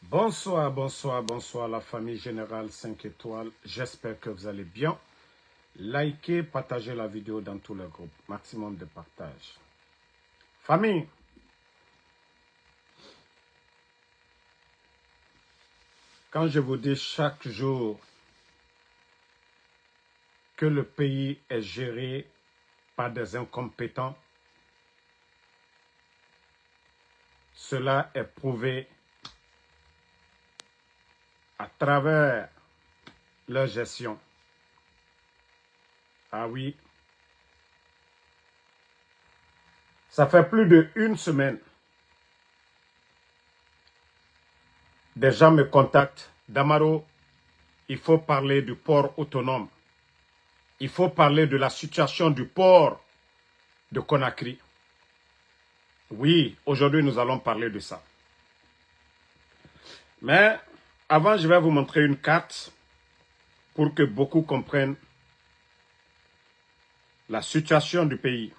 Bonsoir, bonsoir, bonsoir la famille générale 5 étoiles. J'espère que vous allez bien. Likez, partagez la vidéo dans tous les groupes. Maximum de partage. Famille, quand je vous dis chaque jour que le pays est géré par des incompétents, cela est prouvé à travers leur gestion. Ah oui, ça fait plus d'1 semaine. Des gens me contactent. Damaro, il faut parler du port autonome. Il faut parler de la situation du port de Conakry. Oui, aujourd'hui nous allons parler de ça. Mais avant, je vais vous montrer une carte pour que beaucoup comprennent la situation du pays.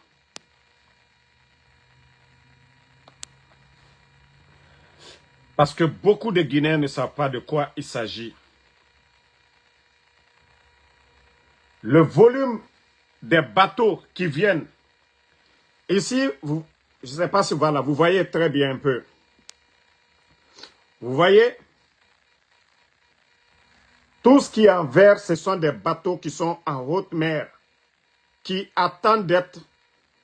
Parce que beaucoup de Guinéens ne savent pas de quoi il s'agit. Le volume des bateaux qui viennent. Ici, je ne sais pas si voilà, vous voyez très bien un peu. Vous voyez, tout ce qui est en vert, ce sont des bateaux qui sont en haute mer, qui attendent d'être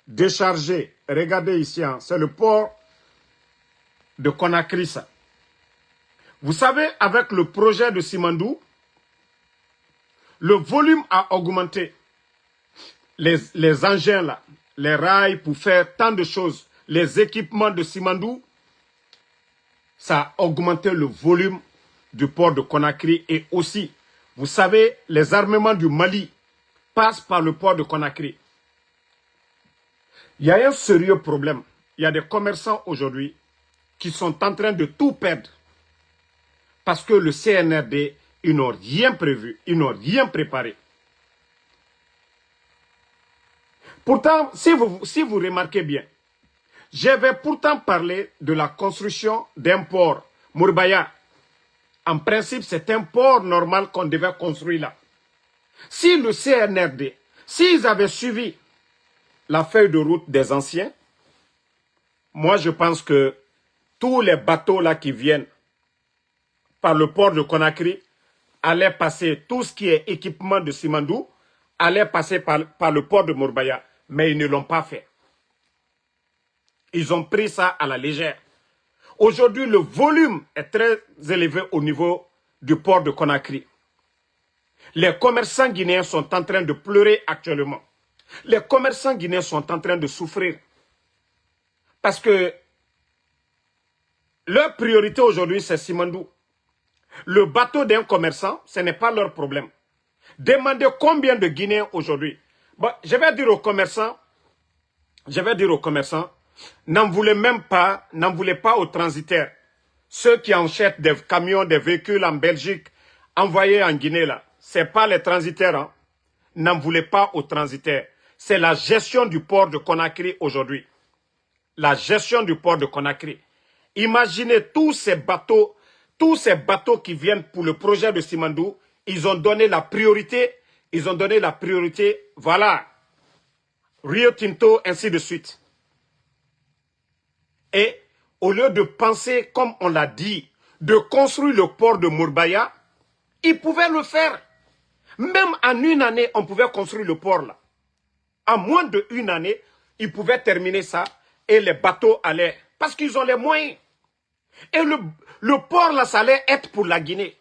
déchargés. Regardez ici, hein, c'est le port de Conakry, ça. Vous savez, avec le projet de Simandou, le volume a augmenté. Les engins, là, les rails pour faire tant de choses, les équipements de Simandou, ça a augmenté le volume du port de Conakry. Et aussi, vous savez, les armements du Mali passent par le port de Conakry. Il y a un sérieux problème. Il y a des commerçants aujourd'hui qui sont en train de tout perdre. Parce que le CNRD, ils n'ont rien prévu, ils n'ont rien préparé. Pourtant, si vous remarquez bien, j'avais pourtant parlé de la construction d'un port, Mourbaya. En principe, c'est un port normal qu'on devait construire là. Si le CNRD, s'ils avaient suivi la feuille de route des anciens, moi je pense que tous les bateaux là qui viennent par le port de Conakry allaient passer, tout ce qui est équipement de Simandou, allait passer par le port de Mourbaya. Mais ils ne l'ont pas fait. Ils ont pris ça à la légère. Aujourd'hui, le volume est très élevé au niveau du port de Conakry. Les commerçants guinéens sont en train de pleurer actuellement. Les commerçants guinéens sont en train de souffrir. Parce que leur priorité aujourd'hui, c'est Simandou. Le bateau d'un commerçant, ce n'est pas leur problème. Demandez combien de Guinéens aujourd'hui. Bon, je vais dire aux commerçants, n'en voulez pas aux transitaires. Ceux qui achètent des camions, des véhicules en Belgique, envoyés en Guinée, là, ce n'est pas les transitaires. Hein. N'en voulez pas aux transitaires. C'est la gestion du port de Conakry aujourd'hui. La gestion du port de Conakry. Imaginez tous ces bateaux qui viennent pour le projet de Simandou, ils ont donné la priorité, voilà, Rio Tinto, ainsi de suite. Et au lieu de penser, comme on l'a dit, de construire le port de Mourbaya, ils pouvaient le faire. Même en 1 année, on pouvait construire le port là. En moins d'1 année, ils pouvaient terminer ça et les bateaux allaient. Parce qu'ils ont les moyens. Et le port là, ça allait être pour la Guinée.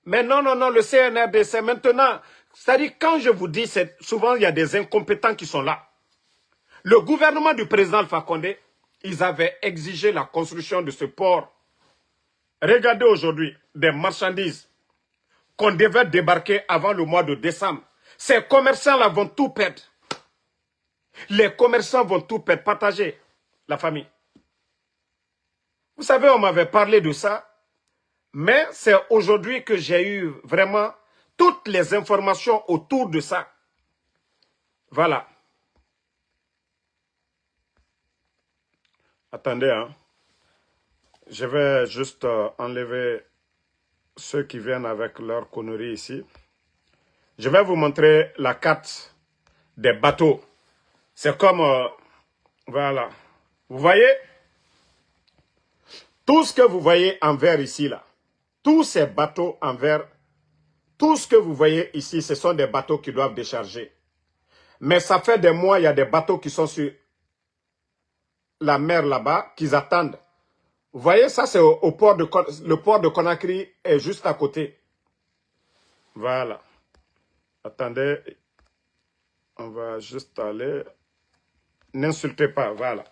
Mais non, le CNRD, c'est maintenant. C'est-à-dire, quand je vous dis, souvent il y a des incompétents qui sont là. Le gouvernement du président Alpha Condé, ils avaient exigé la construction de ce port. Regardez aujourd'hui des marchandises qu'on devait débarquer avant le mois de décembre. Ces commerçants-là vont tout perdre. Les commerçants vont tout perdre. Partagez la famille. Vous savez, on m'avait parlé de ça, mais c'est aujourd'hui que j'ai eu vraiment toutes les informations autour de ça. Voilà. Attendez, hein. Je vais juste enlever ceux qui viennent avec leurs conneries ici. Je vais vous montrer la carte des bateaux. C'est comme, voilà. Vous voyez, tout ce que vous voyez en vert ici, là, tous ces bateaux en vert, tout ce que vous voyez ici, ce sont des bateaux qui doivent décharger. Mais ça fait des mois, il y a des bateaux qui sont sur la mer là-bas, qui attendent. Vous voyez, ça c'est au port de, le port de Conakry est juste à côté. Voilà. Attendez, on va juste aller. N'insultez pas, voilà.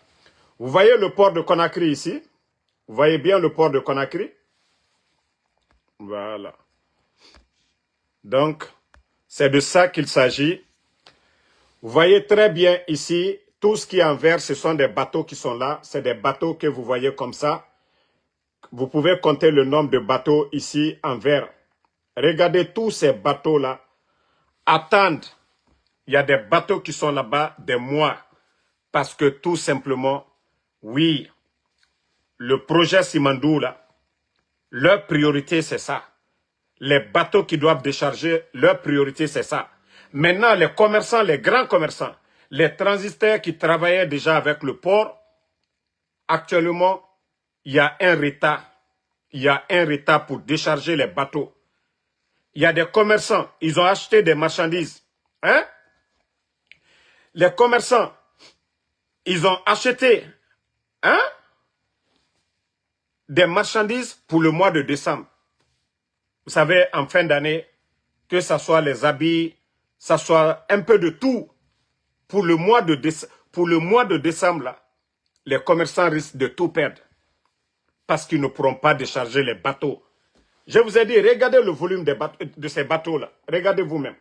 Vous voyez le port de Conakry ici? Vous voyez bien le port de Conakry? Voilà. Donc, c'est de ça qu'il s'agit. Vous voyez très bien ici, tout ce qui est en vert, ce sont des bateaux qui sont là. C'est des bateaux que vous voyez comme ça. Vous pouvez compter le nombre de bateaux ici en vert. Regardez tous ces bateaux-là. Attendent. Il y a des bateaux qui sont là-bas des mois. Parce que tout simplement, oui, le projet Simandou, là, leur priorité, c'est ça. Les bateaux qui doivent décharger, leur priorité, c'est ça. Maintenant, les commerçants, les grands commerçants, les transitaires qui travaillaient déjà avec le port, actuellement, il y a un retard. Il y a un retard pour décharger les bateaux. Il y a des commerçants, ils ont acheté des marchandises. Hein? Les commerçants, ils ont acheté des marchandises pour le mois de décembre. Vous savez, en fin d'année, que ce soit les habits, ça soit un peu de tout. Pour le mois de décembre, là, les commerçants risquent de tout perdre. Parce qu'ils ne pourront pas décharger les bateaux. Je vous ai dit, regardez le volume de ces bateaux-là. Regardez vous-même.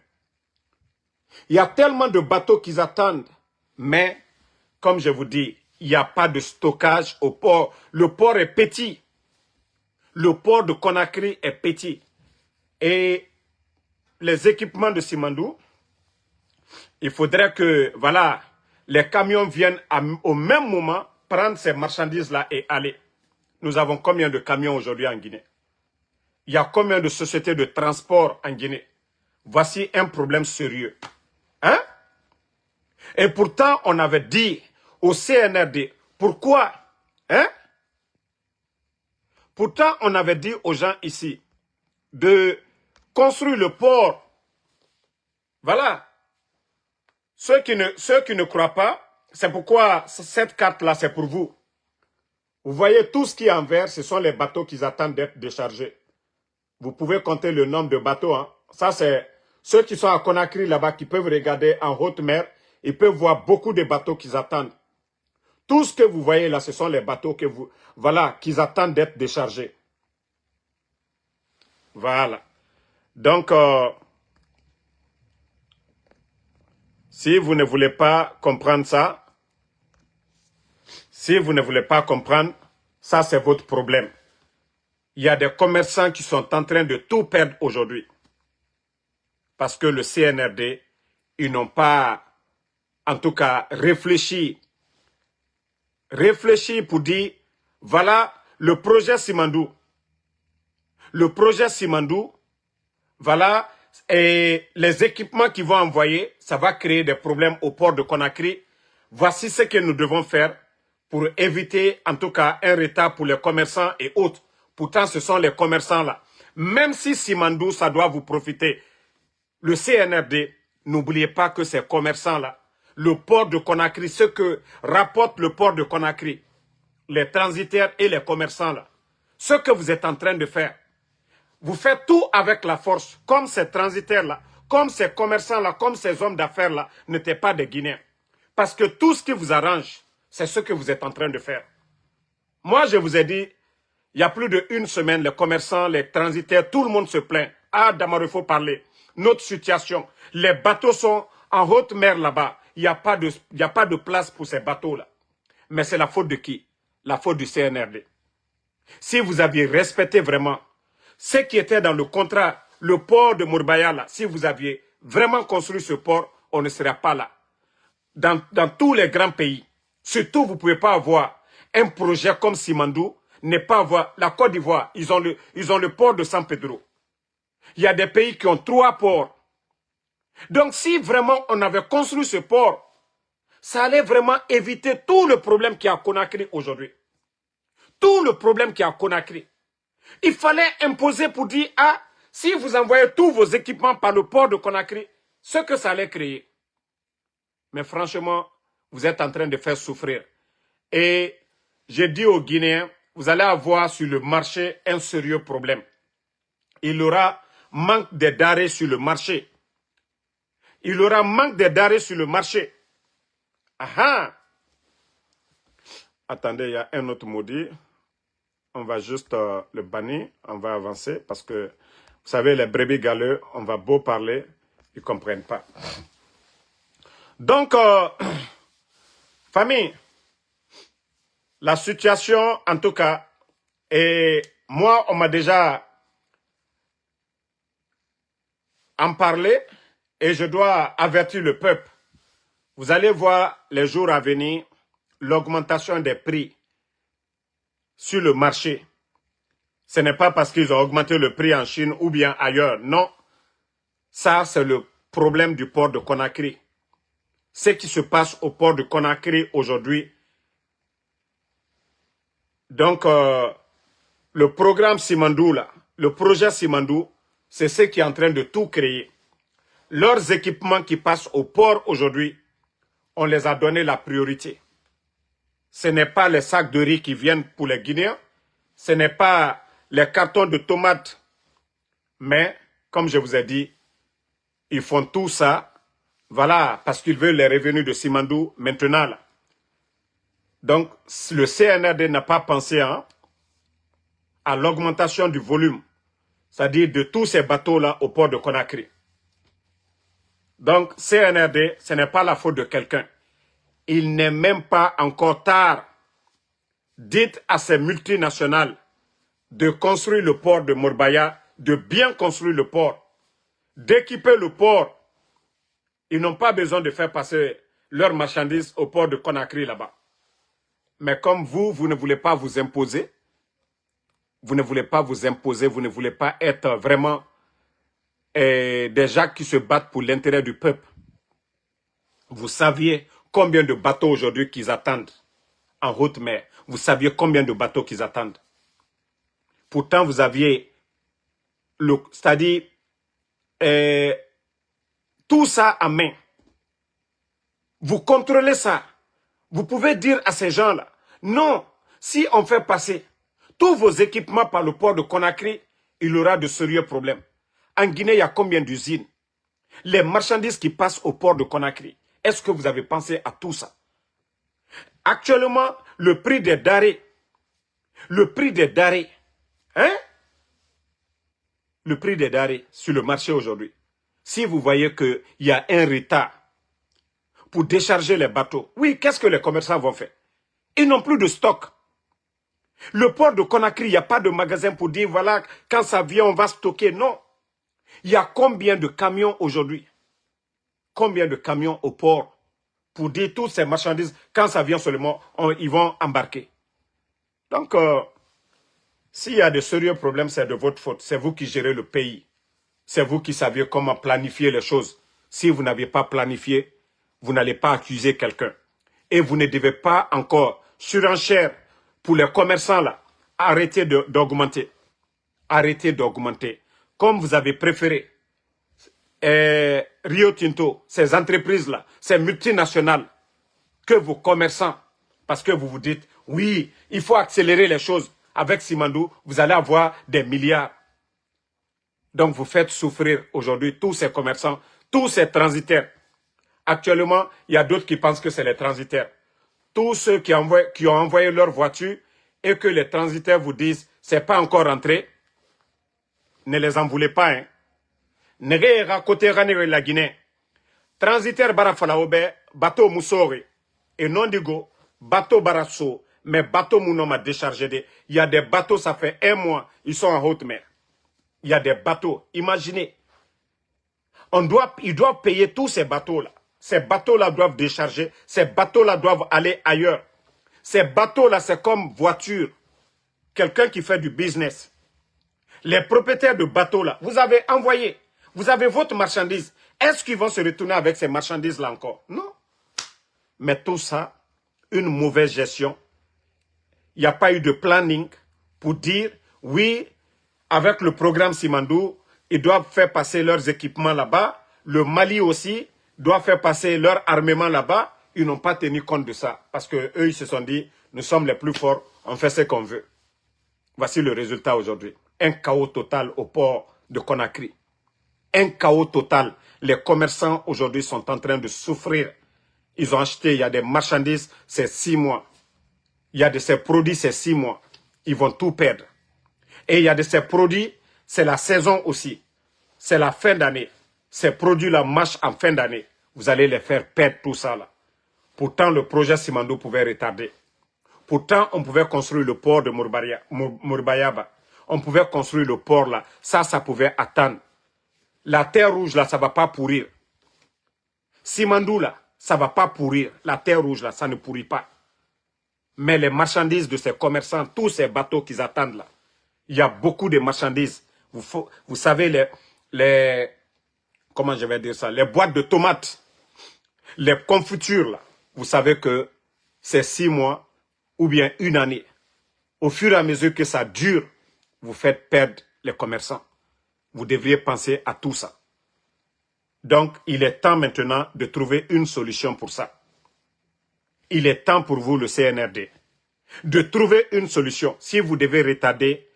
Il y a tellement de bateaux qu'ils attendent. Mais, comme je vous dis, il n'y a pas de stockage au port. Le port est petit. Le port de Conakry est petit. Et les équipements de Simandou, il faudrait que, voilà, les camions viennent au même moment prendre ces marchandises-là et aller. Nous avons combien de camions aujourd'hui en Guinée? Il y a combien de sociétés de transport en Guinée? Voici un problème sérieux. Hein? Et pourtant, on avait dit au CNRD, pourquoi? Hein? Pourtant, on avait dit aux gens ici de construire le port. Voilà. Ceux qui ne croient pas, c'est pourquoi cette carte-là, c'est pour vous. Vous voyez, tout ce qui est en vert, ce sont les bateaux qui attendent d'être déchargés. Vous pouvez compter le nombre de bateaux. Hein. Ça, c'est ceux qui sont à Conakry là-bas, qui peuvent regarder en haute mer. Ils peuvent voir beaucoup de bateaux qui attendent. Tout ce que vous voyez là, ce sont les bateaux que voilà, qui attendent d'être déchargés. Voilà. Donc, si vous ne voulez pas comprendre ça, si vous ne voulez pas comprendre, ça c'est votre problème. Il y a des commerçants qui sont en train de tout perdre aujourd'hui. Parce que le CNRD, ils n'ont pas, en tout cas, réfléchi pour dire, voilà le projet Simandou. Le projet Simandou, voilà, et les équipements qu'ils vont envoyer, ça va créer des problèmes au port de Conakry. Voici ce que nous devons faire pour éviter, en tout cas, un retard pour les commerçants et autres. Pourtant, ce sont les commerçants là. Même si Simandou, ça doit vous profiter. Le CNRD, n'oubliez pas que ces commerçants là, le port de Conakry, ce que rapporte le port de Conakry, les transitaires et les commerçants là, ce que vous êtes en train de faire, vous faites tout avec la force, comme ces transitaires-là, comme ces commerçants-là, comme ces hommes d'affaires-là n'étaient pas des Guinéens. Parce que tout ce qui vous arrange, c'est ce que vous êtes en train de faire. Moi, je vous ai dit, il y a plus d'une semaine, les commerçants, les transitaires, tout le monde se plaint. Ah, Damaro, il faut parler. Notre situation, les bateaux sont en haute mer là-bas. Il n'y a pas de place pour ces bateaux-là. Mais c'est la faute de qui? La faute du CNRD. Si vous aviez respecté vraiment ce qui était dans le contrat, le port de Mourbaïa, là, si vous aviez vraiment construit ce port, on ne serait pas là. Dans tous les grands pays, surtout vous ne pouvez pas avoir un projet comme Simandou, n'est pas avoir... La Côte d'Ivoire, ils ont le port de San Pedro. Il y a des pays qui ont 3 ports. Donc si vraiment on avait construit ce port, ça allait vraiment éviter tout le problème qu'il y a à Conakry aujourd'hui. Tout le problème qu'il y a à Conakry. Il fallait imposer pour dire, ah, si vous envoyez tous vos équipements par le port de Conakry, ce que ça allait créer. Mais franchement, vous êtes en train de faire souffrir. Et j'ai dit aux Guinéens, vous allez avoir sur le marché un sérieux problème. Il y aura manque de denrées sur le marché. Il y aura manque de denrées sur le marché. Ah! Attendez, il y a un autre maudit. On va juste le bannir. On va avancer parce que, vous savez, les brebis galeux, on va beau parler, ils ne comprennent pas. Donc, famille, la situation, en tout cas, et moi, on m'a déjà en parlé et je dois avertir le peuple. Vous allez voir les jours à venir l'augmentation des prix sur le marché. Ce n'est pas parce qu'ils ont augmenté le prix en Chine ou bien ailleurs. Non. Ça, c'est le problème du port de Conakry. Ce qui se passe au port de Conakry aujourd'hui. Donc, le programme Simandou, là, le projet Simandou, c'est ce qui est en train de tout créer. Leurs équipements qui passent au port aujourd'hui, on les a donné la priorité. Ce n'est pas les sacs de riz qui viennent pour les Guinéens, ce n'est pas les cartons de tomates, mais, comme je vous ai dit, ils font tout ça, voilà, parce qu'ils veulent les revenus de Simandou maintenant. Là. Donc, le CNRD n'a pas pensé à l'augmentation du volume, c'est-à-dire de tous ces bateaux-là au port de Conakry. Donc, CNRD, ce n'est pas la faute de quelqu'un. Il n'est même pas encore tard. Dites à ces multinationales de construire le port de Morbaya, de bien construire le port, d'équiper le port. Ils n'ont pas besoin de faire passer leurs marchandises au port de Conakry là-bas. Mais comme vous ne voulez pas vous imposer, vous ne voulez pas vous imposer, vous ne voulez pas être vraiment des gens qui se battent pour l'intérêt du peuple. Vous saviez combien de bateaux aujourd'hui qu'ils attendent en haute mer. Vous saviez combien de bateaux qu'ils attendent. Pourtant, vous aviez, c'est-à-dire, tout ça en main. Vous contrôlez ça. Vous pouvez dire à ces gens-là, non, si on fait passer tous vos équipements par le port de Conakry, il y aura de sérieux problèmes. En Guinée, il y a combien d'usines? Les marchandises qui passent au port de Conakry, est-ce que vous avez pensé à tout ça? Actuellement, le prix des denrées, hein? Le prix des denrées sur le marché aujourd'hui. Si vous voyez qu'il y a un retard pour décharger les bateaux, oui, qu'est-ce que les commerçants vont faire? Ils n'ont plus de stock. Le port de Conakry, il n'y a pas de magasin pour dire, voilà, quand ça vient, on va stocker. Non. Il y a combien de camions aujourd'hui? Combien de camions au port pour dire toutes ces marchandises, quand ça vient seulement, ils vont embarquer. Donc, s'il y a de sérieux problèmes, c'est de votre faute. C'est vous qui gérez le pays. C'est vous qui saviez comment planifier les choses. Si vous n'avez pas planifié, vous n'allez pas accuser quelqu'un. Et vous ne devez pas encore surenchère pour les commerçants là. Arrêtez d'augmenter. Arrêtez d'augmenter. Comme vous avez préféré Rio Tinto, ces entreprises-là, ces multinationales, que vos commerçants, parce que vous vous dites, oui, il faut accélérer les choses. Avec Simandou, vous allez avoir des milliards. Donc vous faites souffrir aujourd'hui tous ces commerçants, tous ces transitaires. Actuellement, il y a d'autres qui pensent que c'est les transitaires. Tous ceux qui ont envoyé leur voiture et que les transitaires vous disent, c'est pas encore rentré, ne les en voulez pas. Hein. Nege côté la Guinée. Transitaire barafalaobe, bateau Moussori. Et non digo, bateau barasso, mais bateau Mounom a déchargé. Il y a des bateaux, ça fait 1 mois, ils sont en haute mer. Il y a des bateaux, imaginez. Ils doivent payer tous ces bateaux-là. Ces bateaux-là doivent décharger. Ces bateaux-là doivent aller ailleurs. Ces bateaux-là, c'est comme voiture. quelqu'un qui fait du business, les propriétaires de bateaux là, vous avez envoyé, vous avez votre marchandise. Est-ce qu'ils vont se retourner avec ces marchandises-là encore? Non. Mais tout ça, une mauvaise gestion. Il n'y a pas eu de planning pour dire, oui, avec le programme Simandou, ils doivent faire passer leurs équipements là-bas. Le Mali aussi doit faire passer leur armement là-bas. Ils n'ont pas tenu compte de ça. Parce qu'eux, ils se sont dit, nous sommes les plus forts, on fait ce qu'on veut. Voici le résultat aujourd'hui. Un chaos total au port de Conakry. Un chaos total. Les commerçants aujourd'hui sont en train de souffrir. Ils ont acheté, il y a des marchandises, c'est 6 mois. Il y a de ces produits, c'est 6 mois. Ils vont tout perdre. Et il y a de ces produits, c'est la saison aussi. C'est la fin d'année. Ces produits-là marchent en fin d'année. Vous allez les faire perdre tout ça là. Pourtant, le projet Simandou pouvait retarder. Pourtant, on pouvait construire le port de Mourbayaba. On pouvait construire le port là. Ça pouvait attendre. La terre rouge là, ça ne va pas pourrir. Simandou là, ça ne va pas pourrir. La terre rouge là, ça ne pourrit pas. Mais les marchandises de ces commerçants, tous ces bateaux qu'ils attendent là, il y a beaucoup de marchandises. Vous savez, comment je vais dire ça, les boîtes de tomates, les confitures là, vous savez que c'est 6 mois ou bien 1 année. Au fur et à mesure que ça dure, vous faites perdre les commerçants. Vous devriez penser à tout ça. Donc, il est temps maintenant de trouver une solution pour ça. Il est temps pour vous, le CNRD, de trouver une solution. Si vous devez retarder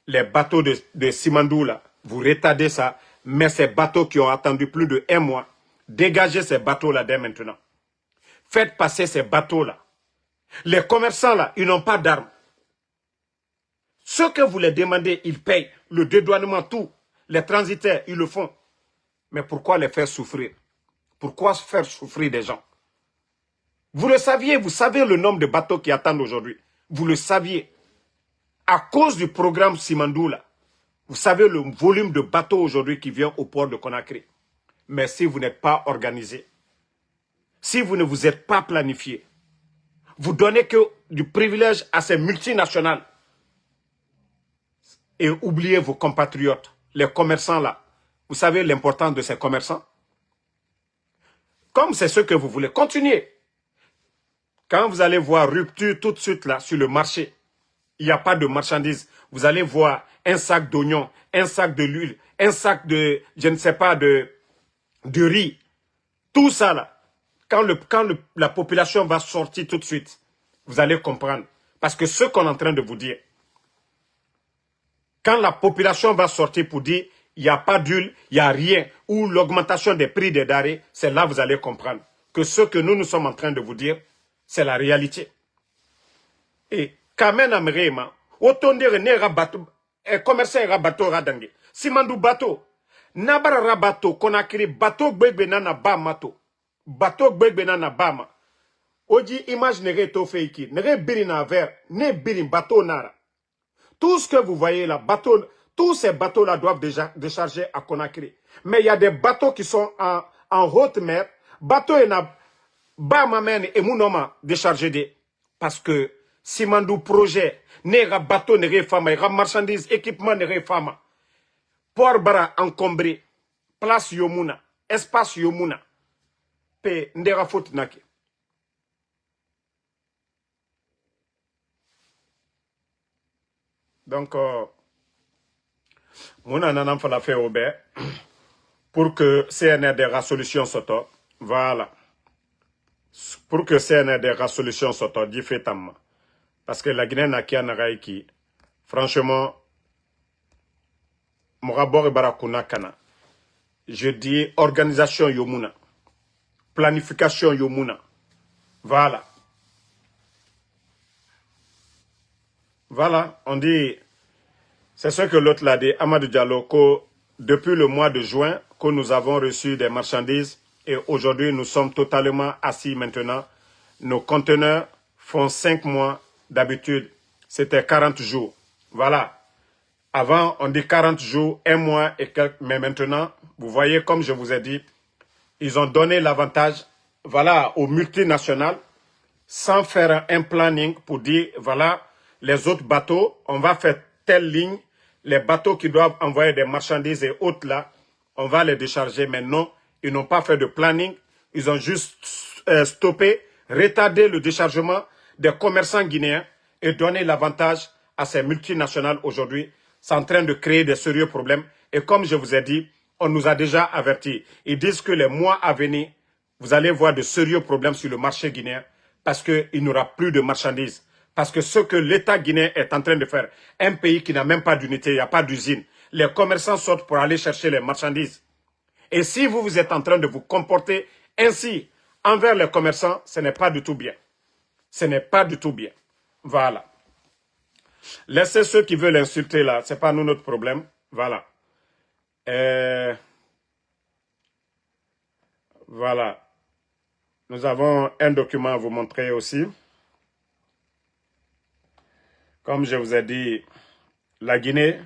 les bateaux de Simandou, là, vous retardez ça, mais ces bateaux qui ont attendu plus de 1 mois, dégagez ces bateaux-là dès maintenant. Faites passer ces bateaux-là. Les commerçants, là, ils n'ont pas d'armes. Ce que vous les demandez, ils payent. Le dédouanement, tout. Les transitaires, ils le font. Mais pourquoi les faire souffrir? Pourquoi faire souffrir des gens? Vous le saviez, vous savez le nombre de bateaux qui attendent aujourd'hui. Vous le saviez. À cause du programme Simandou, là, vous savez le volume de bateaux aujourd'hui qui vient au port de Conakry. Mais si vous n'êtes pas organisé, si vous ne vous êtes pas planifié, vous donnez que du privilège à ces multinationales et oubliez vos compatriotes, les commerçants là. Vous savez l'importance de ces commerçants? Comme c'est ce que vous voulez, continuez. Quand vous allez voir rupture tout de suite là sur le marché, il n'y a pas de marchandises. Vous allez voir un sac d'oignons, un sac de l'huile, un sac de, je ne sais pas, de riz. Tout ça là, quand la population va sortir tout de suite, vous allez comprendre. Parce que ce qu'on est en train de vous dire, quand la population va sortir pour dire il n'y a pas d'huile, il n'y a rien, ou l'augmentation des prix des denrées, c'est là que vous allez comprendre que ce que nous sommes en train de vous dire, c'est la réalité. Et quand même, autant dire que commerçant est bateau radangue. Simandou bateau, nabara bateau, Conakry bateau gbegbe nana ba mato, bateau gbegbe nana bama. Oji image nere to feiki, nere birina ver, ne birin bateau nara. Tout ce que vous voyez là, bateau, tous ces bateaux-là doivent déjà décharger à Conakry. Mais il y a des bateaux qui sont en haute mer. Bateaux et na ba mamen et mounoma décharger des. Parce que Simandou projet, nera bateau nere fama, nera marchandises, équipement nere fama. Port bara encombré, place yomuna, espace yomuna. Pe ndera faute naki. Donc, mon ananan fala fait au bé pour que CNRD solution soto. Voilà. Pour que CNRD solution soto, dit fait tam. Parce que la Guinée n'a qu'à n'araïki. Franchement, Morabor et Barakuna Kana. Je dis organisation yomuna. Planification yomuna. Voilà. Voilà, on dit, c'est ce que l'autre l'a dit, Amadou Diallo, que depuis le mois de juin, que nous avons reçu des marchandises et aujourd'hui nous sommes totalement assis maintenant. Nos conteneurs font 5 mois, d'habitude c'était 40 jours. Voilà, avant on dit 40 jours, 1 mois et quelques, mais maintenant, vous voyez comme je vous ai dit, ils ont donné l'avantage, voilà, aux multinationales, sans faire un planning pour dire, voilà, les autres bateaux, on va faire telle ligne, les bateaux qui doivent envoyer des marchandises et autres là, on va les décharger. Mais non, ils n'ont pas fait de planning, ils ont juste stoppé, retardé le déchargement des commerçants guinéens et donné l'avantage à ces multinationales aujourd'hui. C'est en train de créer des sérieux problèmes. Et comme je vous ai dit, on nous a déjà avertis. Ils disent que les mois à venir, vous allez voir de sérieux problèmes sur le marché guinéen parce qu'il n'y aura plus de marchandises. Parce que ce que l'État guinéen est en train de faire, un pays qui n'a même pas d'unité, il n'y a pas d'usine, les commerçants sortent pour aller chercher les marchandises. Et si vous êtes en train de vous comporter ainsi envers les commerçants, ce n'est pas du tout bien. Ce n'est pas du tout bien. Voilà. Laissez ceux qui veulent insulter là, ce n'est pas nous notre problème. Voilà. Voilà. Nous avons un document à vous montrer aussi. Comme je vous ai dit, la Guinée,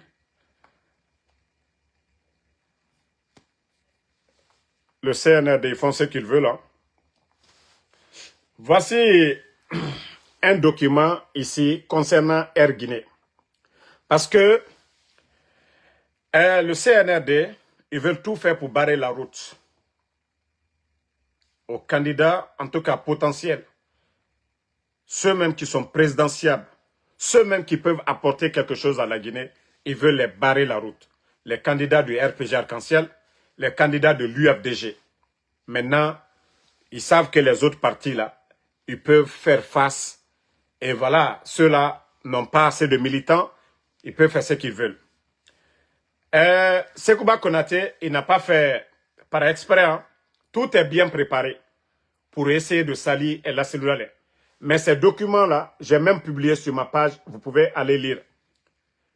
le CNRD, ils font ce qu'ils veulent. Hein. Voici un document ici concernant Air Guinée. Parce que le CNRD, ils veulent tout faire pour barrer la route aux candidats, en tout cas potentiels, ceux-mêmes qui sont présidentiables, ceux-mêmes qui peuvent apporter quelque chose à la Guinée, ils veulent les barrer la route. Les candidats du RPG Arc-en-Ciel, les candidats de l'UFDG. Maintenant, ils savent que les autres partis là, ils peuvent faire face. Et voilà, ceux-là n'ont pas assez de militants, ils peuvent faire ce qu'ils veulent. Sekouba Konaté, il n'a pas fait par exprès. Hein. Tout est bien préparé pour essayer de salir El Asseloula. Mais ces documents-là, j'ai même publié sur ma page, vous pouvez aller lire.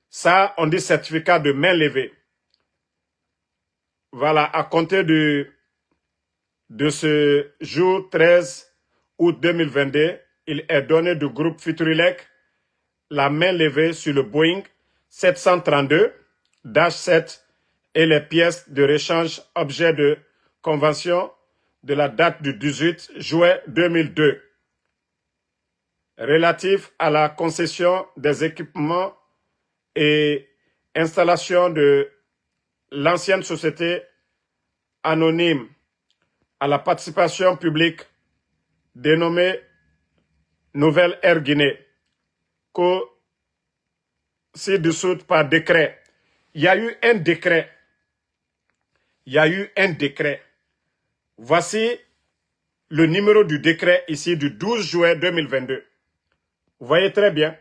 Ça, on dit certificat de main levée. Voilà, à compter de ce jour 13 août 2022, il est donné du groupe Futurilec la main levée sur le Boeing 732-7 et les pièces de rechange objet de convention de la date du 18 juin 2002 relatif à la concession des équipements et installations de l'ancienne société anonyme à la participation publique dénommée Nouvelle Air Guinée, si dissoute par décret. Il y a eu un décret. Il y a eu un décret. Voici le numéro du décret ici du 12 juin 2022. Vous voyez très bien.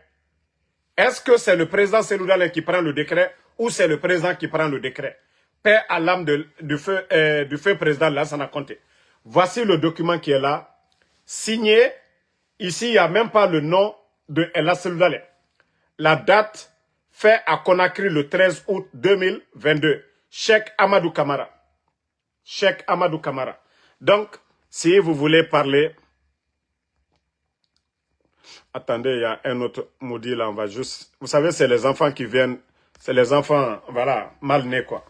Est-ce que c'est le président Selloudalé qui prend le décret ou c'est le président qui prend le décret? Paix à l'âme du feu président Lansana Conté. Voici le document qui est là, signé. Ici, il n'y a même pas le nom de El Selloudalé. La date fait à Conakry le 13 août 2022. Cheikh Amadou Kamara. Cheikh Amadou Kamara. Donc, si vous voulez parler... Attendez, il y a un autre maudit là, on va juste... Vous savez, c'est les enfants qui viennent... C'est les enfants, voilà, mal nés quoi.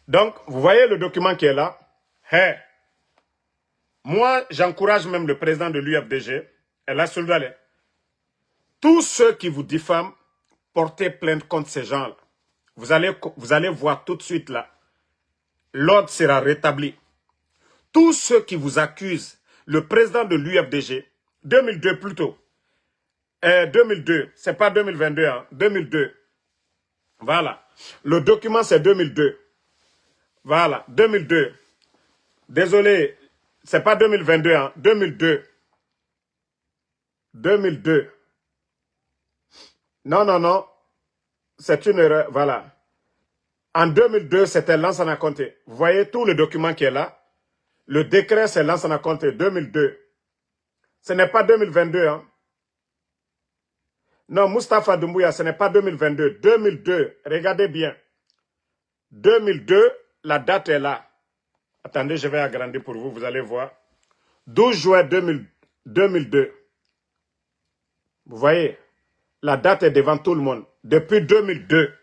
Donc, vous voyez le document qui est là. Hey. Moi, j'encourage même le président de l'UFDG, El Asseloula. Tous ceux qui vous diffament, portez plainte contre ces gens-là. Vous allez voir tout de suite là. L'ordre sera rétabli. Tous ceux qui vous accusent, le président de l'UFDG, 2002 plutôt, 2002, c'est pas 2022, hein, 2002. Voilà. Le document, c'est 2002. Voilà, 2002. Désolé, c'est pas 2022, hein, 2002. 2002. Non, non, non. C'est une erreur, voilà. En 2002, c'était Lansana Conté. Vous voyez tout le document qui est là. Le décret, c'est Lansana Conté, 2002. Ce n'est pas 2022, hein. Non, Moustapha Doumbouya, ce n'est pas 2022. 2002, regardez bien. 2002, la date est là. Attendez, je vais agrandir pour vous, vous allez voir. 12 juin 2002. Vous voyez, la date est devant tout le monde. Depuis 2002,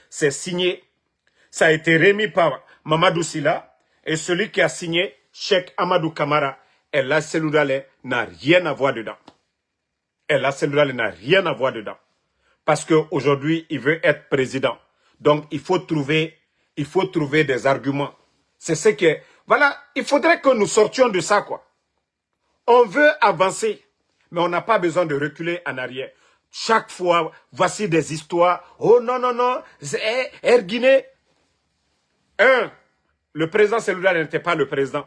c'est signé. Ça a été remis par Mamadou Silla et celui qui a signé, Cheikh Amadou Kamara, El Asseloula n'a rien à voir dedans. Et la cellule n'a rien à voir dedans. Parce qu'aujourd'hui, il veut être président. Donc, il faut trouver des arguments. C'est ce que... Voilà, il faudrait que nous sortions de ça, quoi. On veut avancer, mais on n'a pas besoin de reculer en arrière. Chaque fois, voici des histoires. Oh non, non, non, Air Guinée. Le président cellulaire n'était pas le président.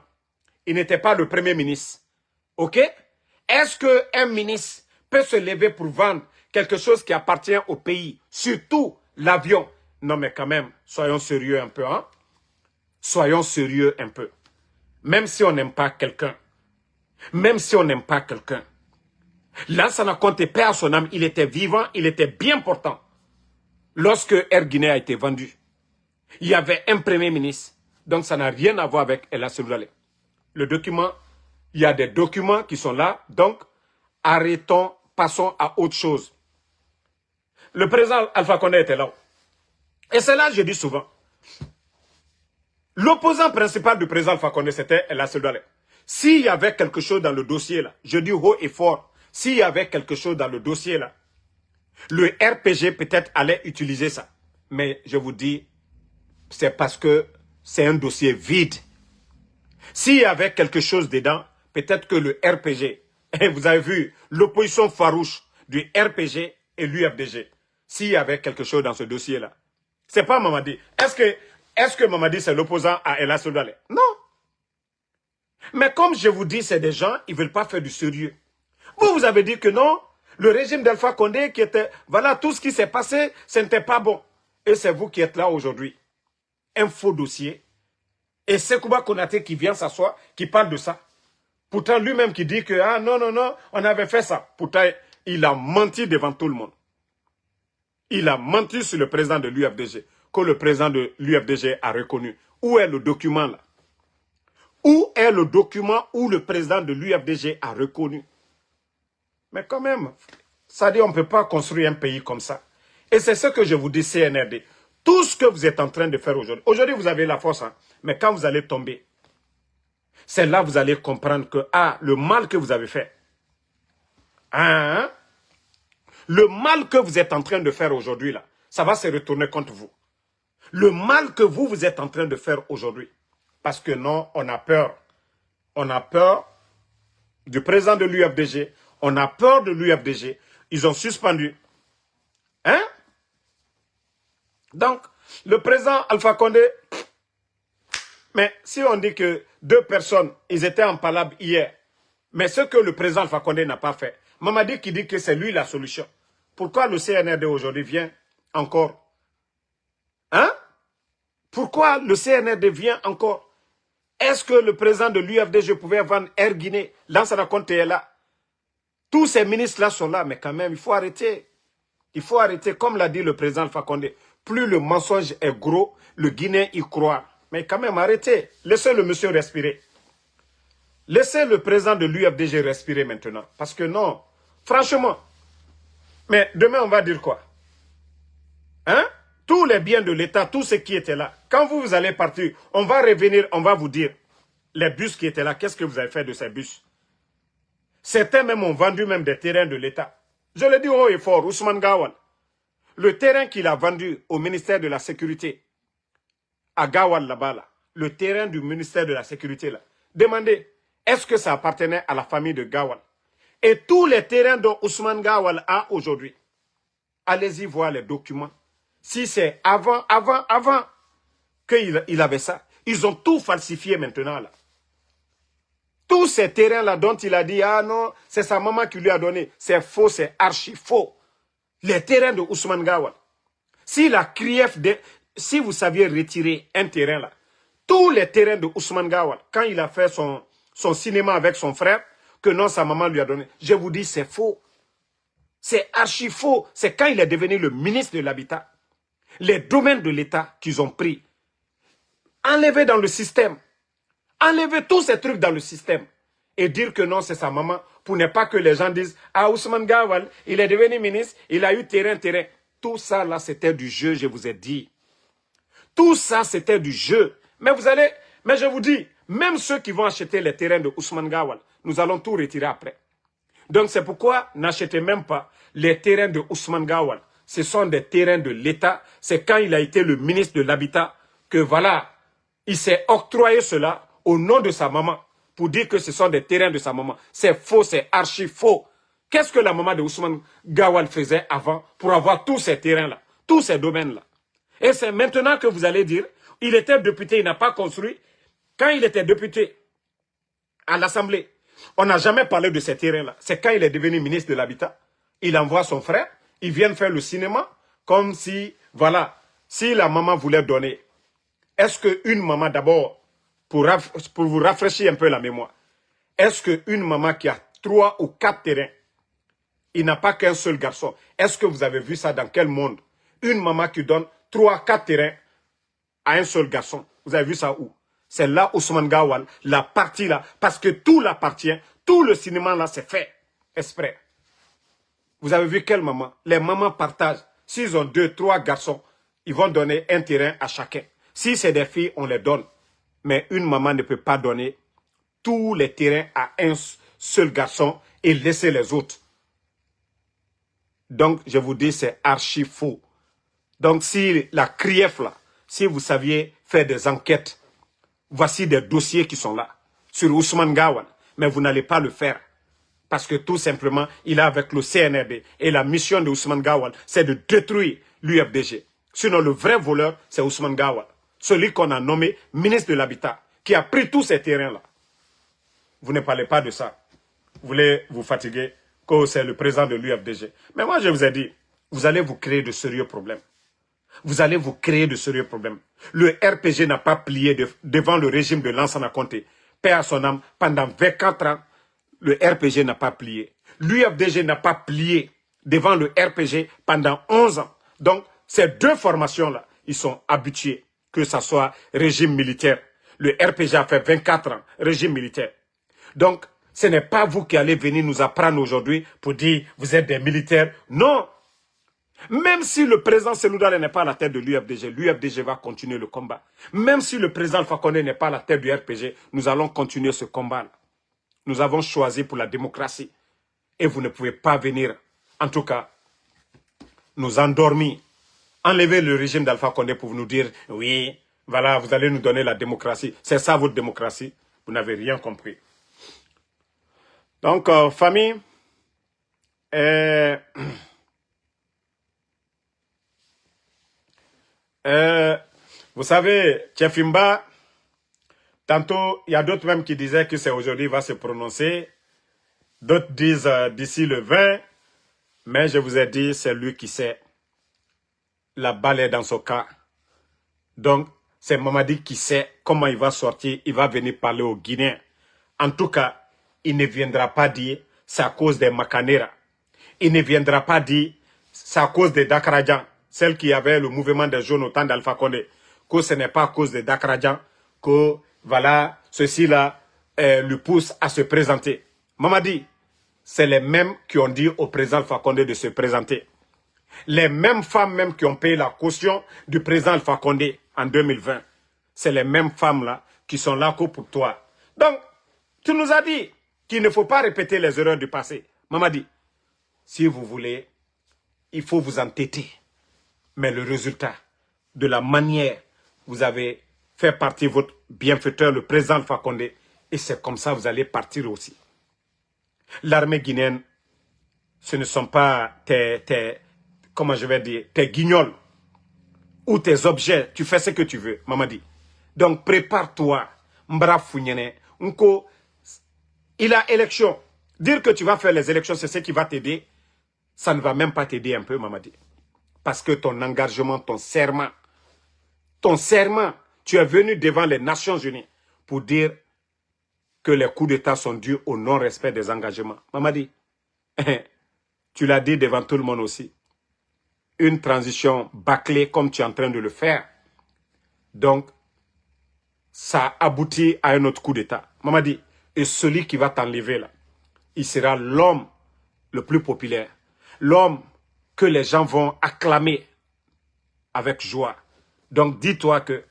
Il n'était pas le premier ministre. OK? Est-ce qu'un ministre peut se lever pour vendre quelque chose qui appartient au pays, surtout l'avion? Non, mais quand même, soyons sérieux un peu, hein? Soyons sérieux un peu. Même si on n'aime pas quelqu'un, même si on n'aime pas quelqu'un, Lansana Conté, paix à son âme, il était vivant, il était bien portant. Lorsque Air Guinée a été vendu, il y avait un premier ministre. Donc ça n'a rien à voir avec El Asseloulale. Le document, il y a des documents qui sont là. Donc, arrêtons, passons à autre chose. Le président Alpha Condé était là. Et c'est là que je dis souvent. L'opposant principal du président Alpha Condé, c'était El Asseloulale. S'il y avait quelque chose dans le dossier là, je dis haut et fort, s'il y avait quelque chose dans le dossier là, le RPG peut-être allait utiliser ça. Mais je vous dis, c'est parce que c'est un dossier vide. S'il y avait quelque chose dedans, peut-être que le RPG, et vous avez vu l'opposition farouche du RPG et l'UFDG, s'il y avait quelque chose dans ce dossier-là, c'est pas Mamadi. Est-ce que Mamadi c'est l'opposant à El Asseloulale? Non. Mais comme je vous dis, c'est des gens, ils ne veulent pas faire du sérieux. Vous avez dit que non, le régime d'Alpha Condé qui était, voilà, tout ce qui s'est passé, ce n'était pas bon. Et c'est vous qui êtes là aujourd'hui. Un faux dossier. Et c'est Kouba Konaté qui vient s'asseoir, qui parle de ça. Pourtant, lui-même qui dit que, ah non, non, non, on avait fait ça. Pourtant, il a menti devant tout le monde. Il a menti sur le président de l'UFDG, que le président de l'UFDG a reconnu. Où est le document là? Où est le document où le président de l'UFDG a reconnu? Mais quand même, ça dit on ne peut pas construire un pays comme ça. Et c'est ce que je vous dis, CNRD. Tout ce que vous êtes en train de faire aujourd'hui. Aujourd'hui, vous avez la force, hein, mais quand vous allez tomber, c'est là que vous allez comprendre que, ah, le mal que vous avez fait. Hein? Le mal que vous êtes en train de faire aujourd'hui, là, ça va se retourner contre vous. Le mal que vous êtes en train de faire aujourd'hui. Parce que non, on a peur. On a peur du président de l'UFDG. On a peur de l'UFDG. Ils ont suspendu. Hein? Donc, le président Alpha Condé, mais si on dit que 2 personnes, ils étaient en palabre hier, mais ce que le président Alpha Condé n'a pas fait, Mamadi qui dit que c'est lui la solution. Pourquoi le CNRD aujourd'hui vient encore? Hein? Pourquoi le CNRD vient encore? Est-ce que le président de l'UFDG pouvait vendre Air Guinée? Lansana Conté est là. Tous ces ministres-là sont là, mais quand même, il faut arrêter. Il faut arrêter, comme l'a dit le président Alpha Condé. Plus le mensonge est gros, le Guinéen y croit. Mais quand même, arrêtez. Laissez le monsieur respirer. Laissez le président de l'UFDG respirer maintenant. Parce que non, franchement, mais demain on va dire quoi? Hein? Tous les biens de l'État, tout ce qui était là, quand vous allez partir, on va revenir, on va vous dire, les bus qui étaient là, qu'est-ce que vous avez fait de ces bus? Certains même ont vendu même des terrains de l'État. Je le dis haut et fort, Ousmane Gawal. Le terrain qu'il a vendu au ministère de la Sécurité, à Gawal là-bas, là, le terrain du ministère de la Sécurité, là, demandez, est-ce que ça appartenait à la famille de Gawal? Et tous les terrains dont Ousmane Gawal a aujourd'hui, allez-y voir les documents. Si c'est avant qu'il avait ça, ils ont tout falsifié maintenant là. Tous ces terrains-là dont il a dit, ah non, c'est sa maman qui lui a donné, c'est faux, c'est archi faux. Les terrains de Ousmane Gawal. Si la CRIEF, si vous saviez retirer un terrain là, tous les terrains de Ousmane Gawal, quand il a fait son cinéma avec son frère, que non, sa maman lui a donné, je vous dis, c'est faux. C'est archi faux. C'est quand il est devenu le ministre de l'Habitat. Les domaines de l'État qu'ils ont pris, enlevés dans le système. Enlever tous ces trucs dans le système et dire que non, c'est sa maman, pour ne pas que les gens disent « Ah, Ousmane Gawal, il est devenu ministre, il a eu terrain. » Tout ça, là, c'était du jeu, je vous ai dit. Tout ça, c'était du jeu. Mais je vous dis, même ceux qui vont acheter les terrains de Ousmane Gawal, nous allons tout retirer après. Donc c'est pourquoi n'achetez même pas les terrains de Ousmane Gawal. Ce sont des terrains de l'État. C'est quand il a été le ministre de l'Habitat que voilà, il s'est octroyé cela au nom de sa maman pour dire que ce sont des terrains de sa maman. C'est faux, c'est archi faux. Qu'est-ce que la maman de Ousmane Gawal faisait avant pour avoir tous ces terrains-là, tous ces domaines-là? Et c'est maintenant que vous allez dire, il était député, il n'a pas construit. Quand il était député à l'Assemblée, on n'a jamais parlé de ces terrains-là. C'est quand il est devenu ministre de l'Habitat, il envoie son frère, ils viennent faire le cinéma, comme si, voilà, si la maman voulait donner. Est-ce qu'une maman, d'abord, pour vous rafraîchir un peu la mémoire, est-ce qu'une maman qui a 3 ou 4 terrains, il n'a pas qu'un seul garçon, est-ce que vous avez vu ça dans quel monde? Une maman qui donne 3, 4 terrains à un seul garçon. Vous avez vu ça où? C'est là Ousmane Gawal, la partie là, parce que tout l'appartient, tout le cinéma là c'est fait exprès. Vous avez vu quelle maman? Les mamans partagent. S'ils ont 2, 3 garçons, ils vont donner un terrain à chacun. Si c'est des filles, on les donne. Mais une maman ne peut pas donner tous les terrains à un seul garçon et laisser les autres. Donc, je vous dis, c'est archi faux. Donc, si la CRIEF là, si vous saviez faire des enquêtes, voici des dossiers qui sont là, sur Ousmane Gawal, mais vous n'allez pas le faire. Parce que tout simplement, il est avec le CNRD. Et la mission de Ousmane Gawal, c'est de détruire l'UFDG. Sinon, le vrai voleur, c'est Ousmane Gawal. Celui qu'on a nommé ministre de l'Habitat, qui a pris tous ces terrains-là. Vous ne parlez pas de ça. Vous voulez vous fatiguer, que c'est le président de l'UFDG. Mais moi, je vous ai dit, vous allez vous créer de sérieux problèmes. Vous allez vous créer de sérieux problèmes. Le RPG n'a pas plié devant le régime de Lansana Conté. Paix à son âme, pendant 24 ans, le RPG n'a pas plié. L'UFDG n'a pas plié devant le RPG pendant 11 ans. Donc, ces deux formations-là, ils sont habitués, que ce soit régime militaire. Le RPG a fait 24 ans, régime militaire. Donc, ce n'est pas vous qui allez venir nous apprendre aujourd'hui pour dire vous êtes des militaires. Non. Même si le président Seloudale n'est pas à la tête de l'UFDG, l'UFDG va continuer le combat. Même si le président Alpha Condé n'est pas à la tête du RPG, nous allons continuer ce combat-là. Nous avons choisi pour la démocratie. Et vous ne pouvez pas venir, en tout cas, nous endormir, enlever le régime d'Alpha Condé pour nous dire, oui, voilà, vous allez nous donner la démocratie. C'est ça votre démocratie. Vous n'avez rien compris. Donc, famille, vous savez, Tchefimba, tantôt, il y a d'autres même qui disaient que c'est aujourd'hui qu'il va se prononcer. D'autres disent d'ici le 20. Mais je vous ai dit, c'est lui qui sait. La balle est dans son cas. Donc, c'est Mamadi qui sait comment il va sortir. Il va venir parler aux Guinéens. En tout cas, il ne viendra pas dire c'est à cause des Makanera. Il ne viendra pas dire c'est à cause des Dakarajan, celle qui avait le mouvement des jeunes au temps d'Alpha Condé. Que ce n'est pas à cause des Dakarajan que, voilà, ceux-ci-là lui poussent à se présenter. Mamadi, c'est les mêmes qui ont dit au président Alpha Condé de se présenter. Les mêmes femmes même qui ont payé la caution du président Alpha Condé en 2020. C'est les mêmes femmes-là qui sont là que pour toi. Donc, tu nous as dit qu'il ne faut pas répéter les erreurs du passé. Mamadi, si vous voulez, il faut vous entêter. Mais le résultat de la manière vous avez fait partir votre bienfaiteur, le président Alpha Condé, et c'est comme ça que vous allez partir aussi. L'armée guinéenne, ce ne sont pas comment je vais dire, tes guignols ou tes objets. Tu fais ce que tu veux, Mamadi. Donc prépare-toi. Mbra Founyene. Nko, il a élection. Dire que tu vas faire les élections, c'est ce qui va t'aider. Ça ne va même pas t'aider un peu, Mamadi. Parce que ton engagement, ton serment, tu es venu devant les Nations Unies pour dire que les coups d'État sont dus au non-respect des engagements. Mamadi, tu l'as dit devant tout le monde aussi. Une transition bâclée comme tu es en train de le faire. Donc, ça aboutit à un autre coup d'État. Mamadi, et celui qui va t'enlever là, il sera l'homme le plus populaire. L'homme que les gens vont acclamer avec joie. Donc, dis-toi que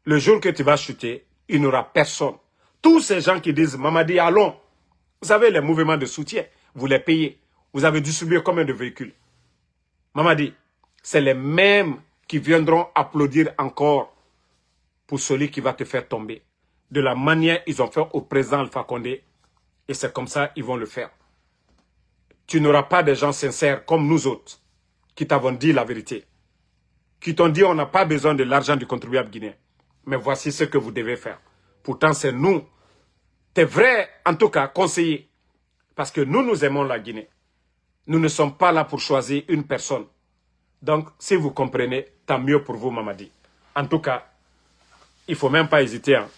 le jour que tu vas chuter, il n'y aura personne. Tous ces gens qui disent, Mamadi, allons. Vous savez, les mouvements de soutien. vous les payez. Vous avez distribué combien de véhicules? Mamadi, c'est les mêmes qui viendront applaudir encore pour celui qui va te faire tomber. De la manière ils ont fait au président Alpha Condé. Et c'est comme ça qu'ils vont le faire. Tu n'auras pas des gens sincères comme nous autres qui t'avons dit la vérité. Qui t'ont dit on n'a pas besoin de l'argent du contribuable guinéen. Mais voici ce que vous devez faire. Pourtant c'est nous, tes vrais en tout cas conseillers. Parce que nous aimons la Guinée. Nous ne sommes pas là pour choisir une personne. Donc si vous comprenez, tant mieux pour vous Mamadi. En tout cas, il ne faut même pas hésiter. Hein.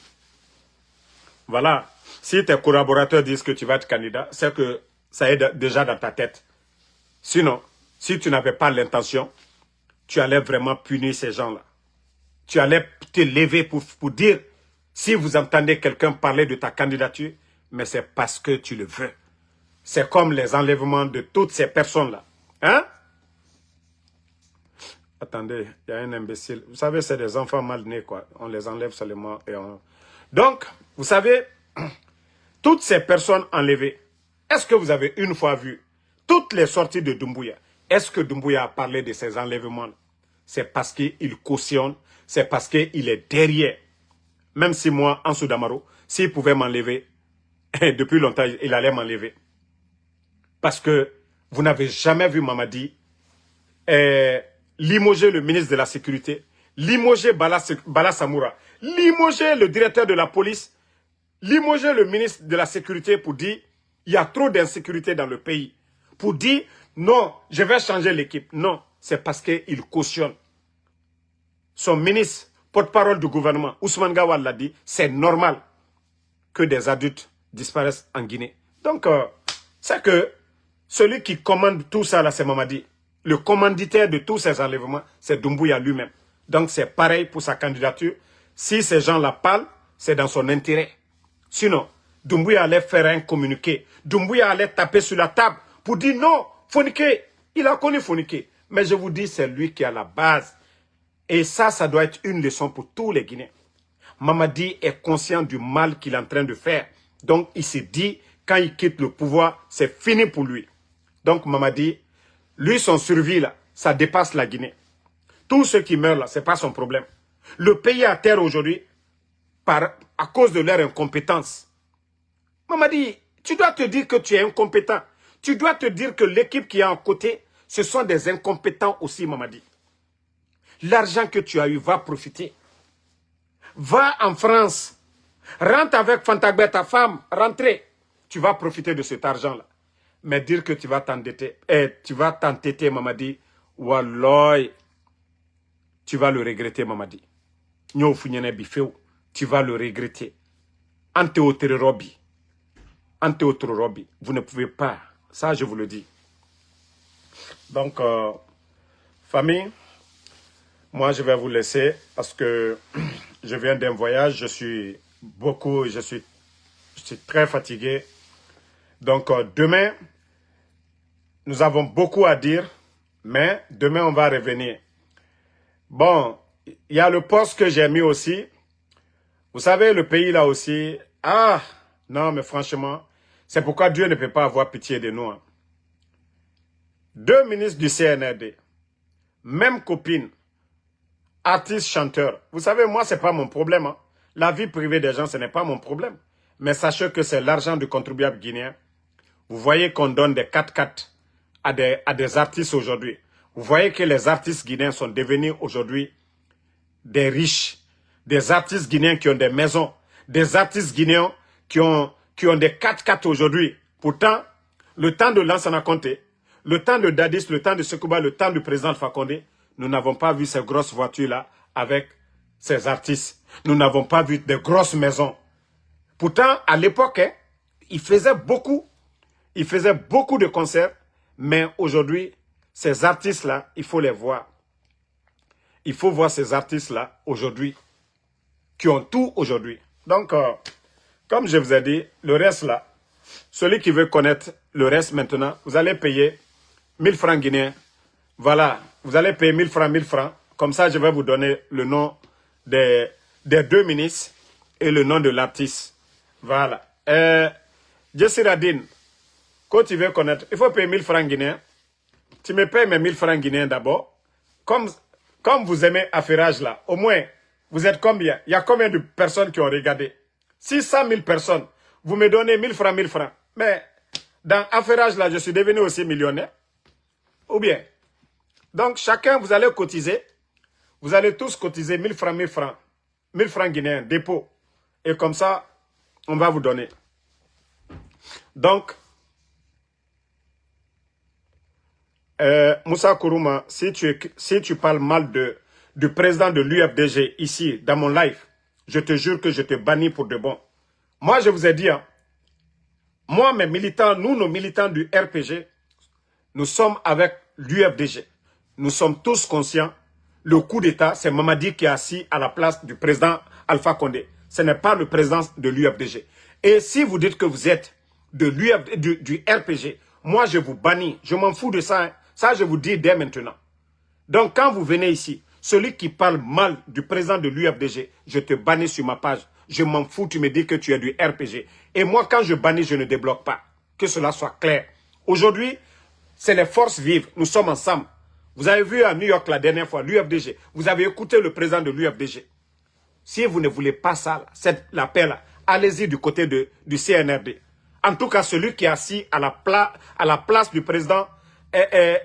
Voilà. Si tes collaborateurs disent que tu vas être candidat, c'est que ça est déjà dans ta tête. Sinon, si tu n'avais pas l'intention, tu allais vraiment punir ces gens-là. Tu allais te lever pour dire, si vous entendez quelqu'un parler de ta candidature, mais c'est parce que tu le veux. C'est comme les enlèvements de toutes ces personnes-là. Hein? Attendez, il y a un imbécile. Vous savez, c'est des enfants mal nés, quoi. On les enlève seulement et on... Donc, vous savez, toutes ces personnes enlevées, est-ce que vous avez une fois vu toutes les sorties de Doumbouya? Est-ce que Doumbouya a parlé de ces enlèvements? C'est parce qu'il cautionne, c'est parce qu'il est derrière. Même si moi, Ansou Damaro, s'il pouvait m'enlever, depuis longtemps, il allait m'enlever. Parce que vous n'avez jamais vu Mamadi limoger le ministre de la Sécurité, limoger Bala Samoura, limoger le directeur de la police, limoger le ministre de la Sécurité pour dire il y a trop d'insécurité dans le pays. Pour dire non, je vais changer l'équipe. Non, c'est parce qu'il cautionne. Son ministre, porte-parole du gouvernement, Ousmane Gawal l'a dit, c'est normal que des adultes disparaissent en Guinée. Donc, c'est que celui qui commande tout ça, là, c'est Mamadi. Le commanditaire de tous ces enlèvements, c'est Doumbouya lui-même. Donc, c'est pareil pour sa candidature. Si ces gens-là parlent, c'est dans son intérêt. Sinon, Doumbouya allait faire un communiqué. Doumbouya allait taper sur la table pour dire non, Fonike, il a connu Fonike. Mais je vous dis, c'est lui qui est à la base. Et ça doit être une leçon pour tous les Guinéens. Mamadi est conscient du mal qu'il est en train de faire. Donc, il s'est dit, quand il quitte le pouvoir, c'est fini pour lui. Donc, Mamadi, lui, son survie, là, ça dépasse la Guinée. Tous ceux qui meurent, là, ce n'est pas son problème. Le pays est à terre aujourd'hui à cause de leur incompétence. Mamadi, tu dois te dire que tu es incompétent. Tu dois te dire que l'équipe qui est à côté, ce sont des incompétents aussi, Mamadi. L'argent que tu as eu, va profiter. Va en France. Rentre avec Fantagbe, ta femme. Rentrez. Tu vas profiter de cet argent-là. Mais dire que tu vas t'endetter, tu vas t'entêter, Mamadi, Walloy, tu vas le regretter, Mamadi. Tu vas le regretter. Antéoterobi. Antéoterobi. Vous ne pouvez pas. Ça, je vous le dis. Donc, famille, moi, je vais vous laisser parce que je viens d'un voyage. Je suis très fatigué. Donc, demain, nous avons beaucoup à dire, mais demain, on va revenir. Bon, il y a le poste que j'ai mis aussi. Vous savez, le pays là aussi. Ah, non, mais franchement, c'est pourquoi Dieu ne peut pas avoir pitié de nous. Hein. 2 ministres du CNRD, même copine, artiste, chanteur. Vous savez, moi, ce n'est pas mon problème. Hein. La vie privée des gens, ce n'est pas mon problème. Mais sachez que c'est l'argent du contribuable guinéen. Vous voyez qu'on donne des 4x4 à des artistes aujourd'hui. Vous voyez que les artistes guinéens sont devenus aujourd'hui des riches. Des artistes guinéens qui ont des maisons. Des artistes guinéens qui ont des 4x4 aujourd'hui. Pourtant, le temps de Lansana Conté, le temps de Dadis, le temps de Sekouba, le temps du président Alpha Condé, nous n'avons pas vu ces grosses voitures-là avec ces artistes. Nous n'avons pas vu de grosses maisons. Pourtant, à l'époque, hein, ils faisaient beaucoup de concerts, mais aujourd'hui, ces artistes-là, il faut les voir. Il faut voir ces artistes-là aujourd'hui, qui ont tout aujourd'hui. Donc, comme je vous ai dit, le reste là, celui qui veut connaître le reste maintenant, vous allez payer 1000 francs guinéens. Voilà, vous allez payer 1000 francs. Comme ça, je vais vous donner le nom des 2 ministres et le nom de l'artiste. Voilà. Jessiradine, Quand tu veux connaître, il faut payer 1000 francs guinéens. Tu me payes mes 1000 francs guinéens d'abord. Comme vous aimez Affairage là, au moins, vous êtes combien? Il y a combien de personnes qui ont regardé? 600 000 personnes. Vous me donnez 1000 francs, 1000 francs. Mais dans Affairage là, je suis devenu aussi millionnaire. Ou bien. Donc, chacun, vous allez cotiser. Vous allez tous cotiser 1000 francs, 1000 francs. 1000 francs guinéens, dépôt. Et comme ça, on va vous donner. Donc, Moussa Kourouma, si tu parles mal du président de l'UFDG ici, dans mon live, je te jure que je te bannis pour de bon. Moi, je vous ai dit, hein, moi, mes militants, nous, nos militants du RPG, nous sommes avec l'UFDG. Nous sommes tous conscients. Le coup d'État, c'est Mamadi qui est assis à la place du président Alpha Condé. Ce n'est pas le président de l'UFDG. Et si vous dites que vous êtes du RPG, moi, je vous bannis. Je m'en fous de ça. Hein. Ça, je vous dis dès maintenant. Donc, quand vous venez ici, celui qui parle mal du président de l'UFDG, je te bannis sur ma page. Je m'en fous, tu me dis que tu es du RPG. Et moi, quand je bannis, je ne débloque pas. Que cela soit clair. Aujourd'hui, c'est les forces vives. Nous sommes ensemble. Vous avez vu à New York la dernière fois, l'UFDG. Vous avez écouté le président de l'UFDG. Si vous ne voulez pas ça, la paix là, allez-y du côté du CNRD. En tout cas, celui qui est assis à la place du président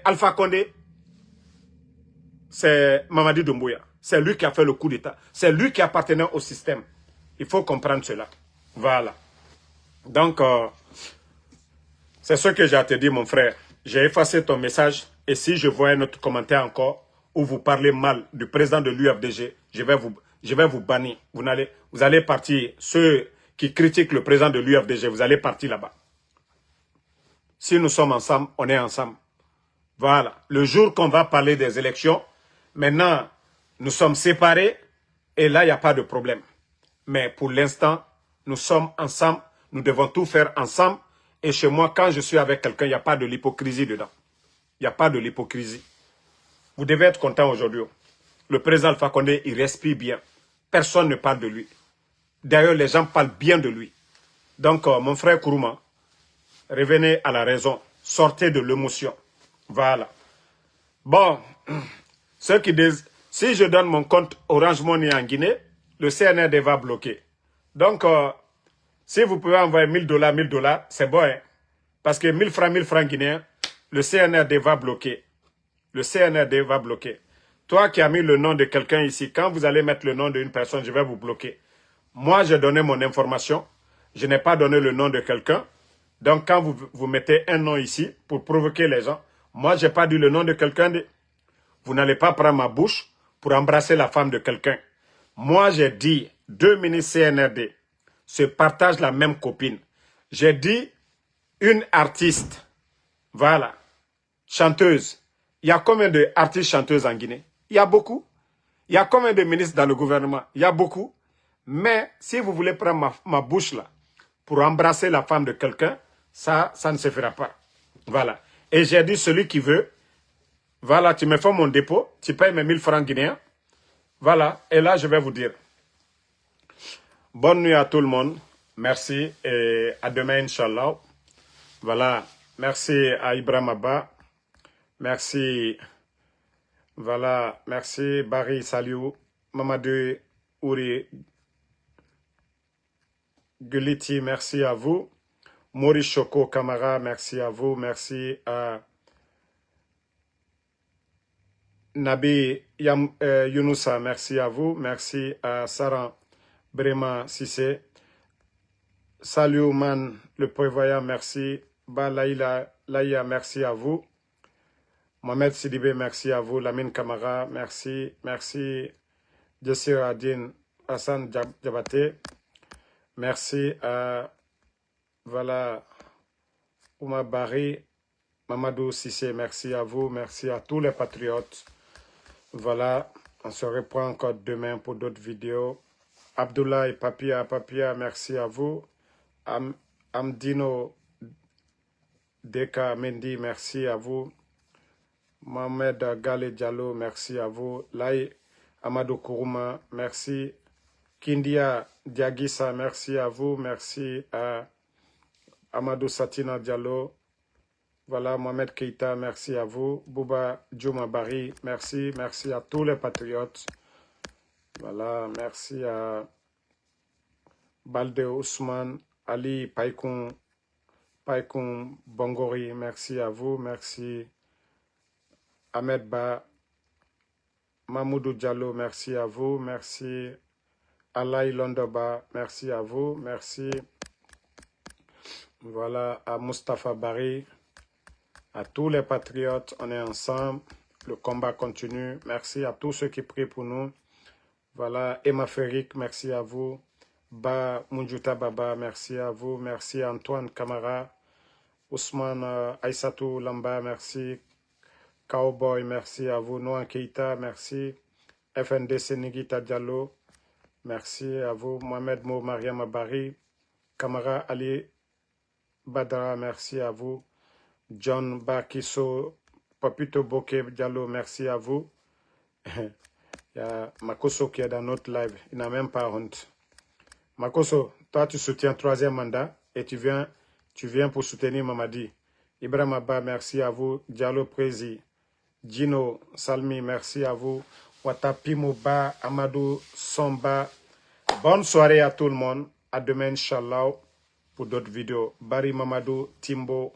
Alpha Condé, c'est Mamadi Doumbouya. C'est lui qui a fait le coup d'État. C'est lui qui appartenait au système. Il faut comprendre cela. Voilà. Donc, c'est ce que j'ai à te dire, mon frère. J'ai effacé ton message. Et si je vois un autre commentaire encore, où vous parlez mal du président de l'UFDG, je vais vous bannir. Vous allez partir. Ceux qui critiquent le président de l'UFDG, vous allez partir là-bas. Si nous sommes ensemble, on est ensemble. Voilà. Le jour qu'on va parler des élections, maintenant, nous sommes séparés et là, il n'y a pas de problème. Mais pour l'instant, nous sommes ensemble. Nous devons tout faire ensemble. Et chez moi, quand je suis avec quelqu'un, il n'y a pas de l'hypocrisie dedans. Il n'y a pas de l'hypocrisie. Vous devez être content aujourd'hui. Le président Alpha Condé, il respire bien. Personne ne parle de lui. D'ailleurs, les gens parlent bien de lui. Donc, mon frère Kourouma, revenez à la raison. Sortez de l'émotion. Voilà. Bon, ceux qui disent, si je donne mon compte Orange Money en Guinée, le CNRD va bloquer. Donc, si vous pouvez envoyer 1000 $, c'est bon. Hein? Parce que 1000 francs guinéens, le CNRD va bloquer. Le CNRD va bloquer. Toi qui as mis le nom de quelqu'un ici, quand vous allez mettre le nom d'une personne, je vais vous bloquer. Moi, j'ai donné mon information. Je n'ai pas donné le nom de quelqu'un. Donc, quand vous mettez un nom ici pour provoquer les gens, moi, je n'ai pas dit le nom de quelqu'un. Vous n'allez pas prendre ma bouche pour embrasser la femme de quelqu'un. Moi, j'ai dit, 2 ministres CNRD se partagent la même copine. J'ai dit, une artiste, voilà, chanteuse. Il y a combien d'artistes chanteuses en Guinée? Il y a beaucoup. Il y a combien de ministres dans le gouvernement? Il y a beaucoup. Mais si vous voulez prendre ma bouche là, pour embrasser la femme de quelqu'un, ça ne se fera pas. Voilà. Et j'ai dit, celui qui veut, voilà, tu me fais mon dépôt, tu payes mes 1000 francs guinéens. Voilà. Et là, je vais vous dire. Bonne nuit à tout le monde. Merci et à demain, Inch'Allah. Voilà. Merci à Ibrahim Abba. Merci. Voilà. Merci Barry Saliou. Mamadou Ouri Guliti, merci à vous. Maurice Choco Kamara, merci à vous. Merci à Nabi Younoussa, merci à vous. Merci à Sarah Brema Sissé. Salut Man, le prévoyant, merci. Balaïla Laïa, merci à vous. Mohamed Sidibé, merci à vous. Lamine Kamara, merci. Merci. Jessir Adine Hassan Diabaté. Merci à voilà, Oumar Bari, Mamadou Sissé, merci à vous. Merci à tous les patriotes. Voilà, on se reprend encore demain pour d'autres vidéos. Abdoulaye Papia, merci à vous. Amdino Deka Mendy, merci à vous. Mohamed Gale Diallo, merci à vous. Lai Amadou Kourouma, merci. Kindia Diagissa, merci à vous. Merci à Amadou Satina Diallo. Voilà, Mohamed Keita, merci à vous. Bouba Djouma Bari, merci. Merci à tous les patriotes. Voilà, merci à Balde Ousmane, Ali Paikoun Bongori, merci à vous. Merci Ahmed Ba, Mamoudou Diallo, merci à vous. Merci Alaï Londoba, merci à vous. Merci. Voilà, à Mustapha Bari, à tous les patriotes, on est ensemble. Le combat continue. Merci à tous ceux qui prient pour nous. Voilà, Emma Ferric, merci à vous. Ba Munjuta Baba, merci à vous. Merci à Antoine Kamara. Ousmane Aïssatou Lamba, merci. Cowboy, merci à vous. Noan Keita, merci. FNDC Nigita Diallo, merci à vous. Mohamed Mo Mariam Abari. Kamara Ali Badra, merci à vous. John Bakiso, Papito Bokeh Diallo, merci à vous. Il y a Makoso qui est dans notre live, il n'a même pas honte. Makoso, toi tu soutiens 3e mandat et tu viens pour soutenir Mamadi. Ibrahim Abba, merci à vous. Diallo Prési, Gino Salmi, merci à vous. Watapimo Ba, Amadou Somba. Bonne soirée à tout le monde. À demain, Inch'Allah, pour d'autres vidéos. Barry Mamadou, Timbo,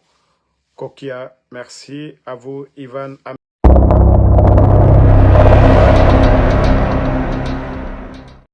Kokia, merci à vous. Ivan.